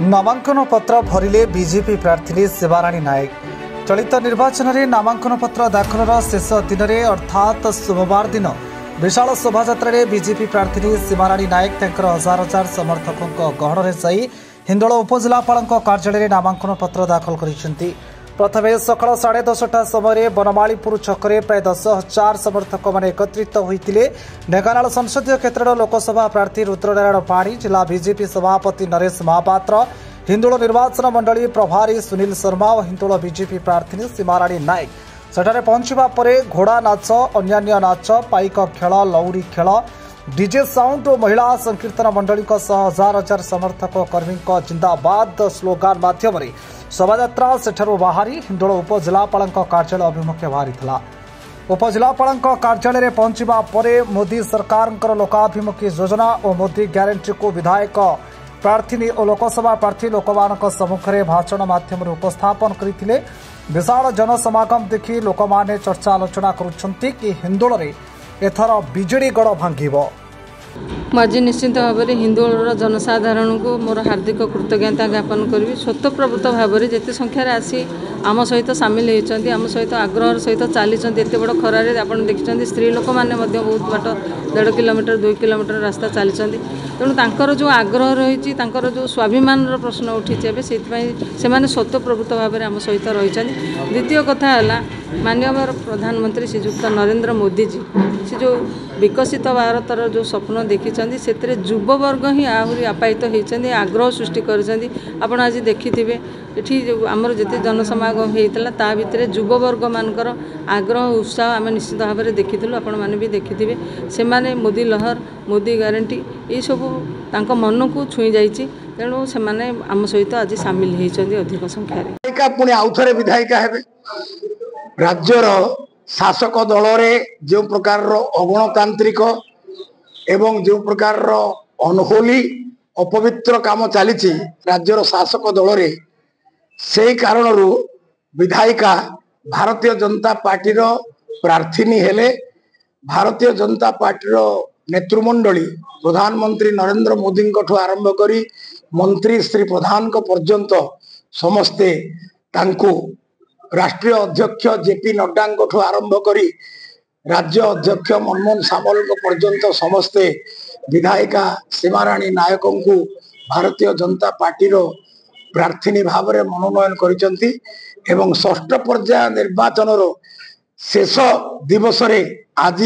नामांकन पत्र भरिले बीजेपी प्रार्थी शिवाराणी नायक। चलित निर्वाचन में नामांकन पत्र दाखलर शेष दिन में अर्थात सोमवार दिन विशाल शोभायात्रा में बीजेपी प्रार्थी शिवाराणी नायक हजार हजार समर्थकों गहन में जाई हिंदोल उपजिलापाल कार्यालय में नामांकन पत्र दाखल कर प्रथमे सकाल 10:30 समय बनमालीपुर छकरे प्राय 10,000 समर्थक मैंने एकत्रित होते। ढेंकानाल संसदीय क्षेत्र लोकसभा प्रार्थी रुद्रनारायण पाणी, जिला बीजेपी सभापति नरेश महापात्र, हिंदोल निर्वाचन मंडली प्रभारी सुनील शर्मा और हिंदोल बीजेपी प्रार्थी शिवाराणी नायक सेठारे पहुंचवा पर घोड़ा नाच, अन्यान्य नाच, पाइक खेल, लौरी खेल, डीजे साउंड और महिला संकीर्तन मंडली हजार हजार समर्थक कर्मी जिंदाबाद स्लोगान माध्यम शोभायात्रा सेठारु बाहरी हिंदोल उपजिलापाल कार्यालय अभिमुखे बाहरी। उपजिलापाल कार्यालय में पहुंचवा पर मोदी सरकार लोकाभिमुखी योजना और मोदी ग्यारंटी को विधायक प्रार्थी और लोकसभा प्रार्थी लोकमान सम्मुखें भाषण माध्यम उपस्थापन करते। विशाल जनसमागम देखि लोक माने चर्चा आलोचना करुछंती कि हिंदोल रे एथर बीजेडी गड़ भांगिबो। आज निश्चित भाव में हिंदोल जनसाधारण को मोर हार्दिक कृतज्ञता ज्ञापन करी। स्वतःप्रवृत्त भाव में जिते संख्यार आसी आम सहित सामिल होती, आम सहित आग्रह सहित चली एत बड़ खरारे आप देखते स्त्री लोक मैंने बहुत बाट 1.5 किलोमीटर 2 किलोमीटर रास्ता चली। तेणु तांकर जो आग्रह रही जो स्वाभिमान प्रश्न उठी से स्वतःप्रवृत्त भाव में आम सहित रही। द्वितीय कथा है माननीय प्रधानमंत्री श्रीजुक्त नरेंद्र मोदी जी से जो विकसित भारतर जो स्वप्न देखी से युववर्ग ही आहरी आपायित होती, आग्रह सृष्टि कर आज देखिथे ये आमर जिते जनसमागम होता ता भितर युववर्ग मानकर आग्रह उत्साह आम निश्चित भाव में देखीलु। आपण मैंने भी देखिथे से माने मोदी लहर, मोदी ग्यारंटी ये सब तांको मन को छुई जाइए। तेणु से आम सहित आज सामिल होती अधिक संख्यार। पुणी आउ थे विधायिका हेबे राज्यर शासक दल जो प्रकार अगणतांत्रिक एवं जो प्रकार अनहोली अपवित्र काम चली राज्यर शासक दल रे से कारण विधायिका भारतीय जनता पार्टी प्रार्थी हेले। भारतीय जनता पार्टी नेतृमंडली प्रधानमंत्री नरेंद्र मोदी आरंभ करी मंत्री श्री प्रधान पर्यंत समस्ते तांको राष्ट्रीय अध्यक्ष जेपी नड्डा आरंभ करी राज्य अध्यक्ष मनमोहन सामल पर्यंत समस्ते विधायिका शिवाराणी नायक को भारतीय जनता पार्टी प्रार्थी भाव में मनोनयन करिसेंती एवं षष्ठ पर्याय निर्वाचन शेष दिवस रे आज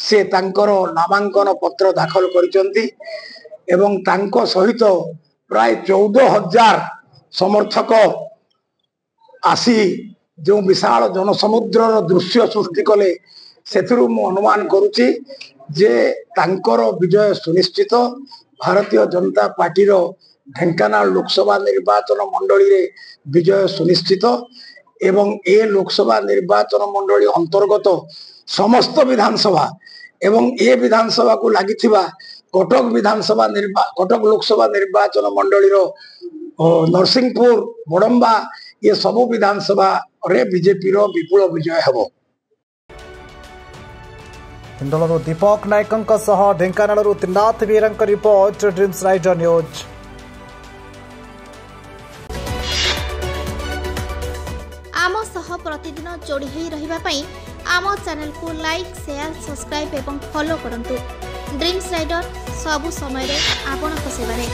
से तांकर नामांकन पत्र दाखल करिसेंती एवं तांको सहित प्राय 14,000 समर्थक आसी जो विशाल जनसमुद्र दृश्य सृष्टि कले से अनुमान करुच्ची जे तांकर विजय सुनिश्चित। भारतीय जनता पार्टी ढेंकानाल लोकसभा निर्वाचन मंडली रे विजय सुनिश्चित एवं ए लोकसभा निर्वाचन मंडली अंतर्गत समस्त विधानसभा एवं ए विधानसभा को लगी कटक लोकसभा निर्वाचन मंडली नरसिंहपुर बड़म्बा ये सबु विधानसभा रे बीजेपी रो विपुल विजय हेबो। हिंदोल दीपक नायक ढेंकानाल त्रिनाथ वीरंक रिपोर्ट ड्रीम्स राइडर न्यूज। आम सह प्रतिदिन जोड़ी होई रहिबा पई आम चैनल को लाइक, शेयर, सब्सक्राइब एवं फॉलो करंतु। ड्रीम्स राइडर सबु समय रे आपन को सेवा रे।